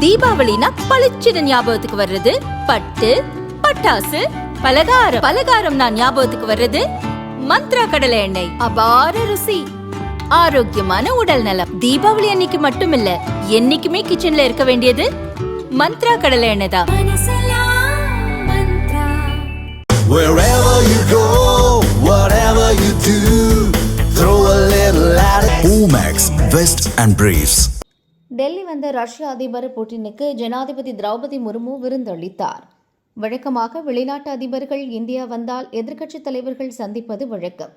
தீபாவளினா பளிச்சுன்னு ஞாபகத்துக்கு வர்றது பட்டு, பட்டாசு, பலகாரம். பலகாரம்னா ஞாபகத்துக்கு வர்றது மந்த்ரா கடலை எண்ணெய். அபார ருசி, ஆரோக்கியமான உடல் நலம். தீபாவளி அன்னைக்கு மட்டும் இல்ல, என்னைக்குமே கிச்சன்ல இருக்க வேண்டியது மந்த்ரா கடலை எண்ணெய் தான். Wherever you go, whatever you do, throw a little at it. Omax, Vest and Briefs. Delhi வந்த ரஷ்ய அதிபர் புட்டினுக்கு ஜனாதிபதி திரௌபதி முர்மு விருந்தளித்தார். வழக்கமாக வெளிநாட்டு அதிபர்கள் இந்தியா வந்தால் எதிர்க்கட்சித் தலைவர்கள் சந்திப்பது வழக்கம்.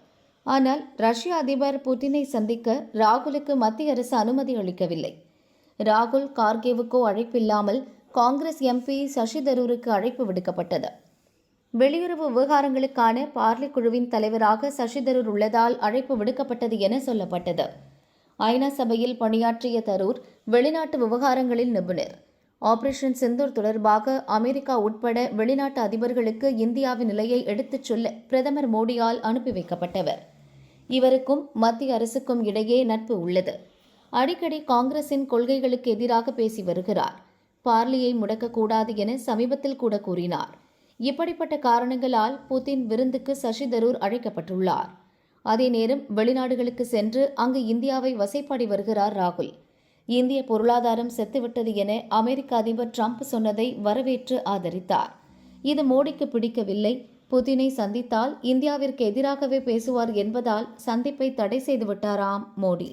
ஆனால் ரஷ்ய அதிபர் புட்டினை சந்திக்க ராகுலுக்கு மத்திய அரசு அனுமதி அளிக்கவில்லை. ராகுல் கார்கேவுக்கோ அழைப்பில்லாமல் காங்கிரஸ் எம்பி சசி தரூருக்கு அழைப்பு விடுக்கப்பட்டது. வெளியுறவு விவகாரங்களுக்கான பார்லி குழுவின் தலைவராக சசி தரூர் உள்ளதால் அழைப்பு விடுக்கப்பட்டது என சொல்லப்பட்டது. ஐநா சபையில் பணியாற்றிய தரூர் வெளிநாட்டு விவகாரங்களில் நிபுணர். ஆபரேஷன் சிந்தூர் தொடர்பாக அமெரிக்கா உட்பட வெளிநாட்டு அதிபர்களுக்கு இந்தியாவின் நிலையை எடுத்துச் சொல்ல பிரதமர் மோடியால் அனுப்பி வைக்கப்பட்டவர். இவருக்கும் மத்திய அரசுக்கும் இடையே நட்பு உள்ளது. அடிக்கடி காங்கிரசின் கொள்கைகளுக்கு எதிராக பேசி வருகிறார். பார்லியை முடக்கக்கூடாது என சமீபத்தில் கூட கூறினார். இப்படிப்பட்ட காரணங்களால் புதின் விருந்துக்கு சசி தரூர் அழைக்கப்பட்டுள்ளார். அதே நேரம் வெளிநாடுகளுக்கு சென்று அங்கு இந்தியாவை வசைப்பாடி வருகிறார் ராகுல். இந்திய பொருளாதாரம் செத்துவிட்டது என அமெரிக்க அதிபர் டிரம்ப் சொன்னதை வரவேற்று ஆதரித்தார். இது மோடிக்கு பிடிக்கவில்லை. புதினை சந்தித்தால் இந்தியாவிற்கு எதிராகவே பேசுவார் என்பதால் சந்திப்பை தடை செய்துவிட்டாராம் மோடி.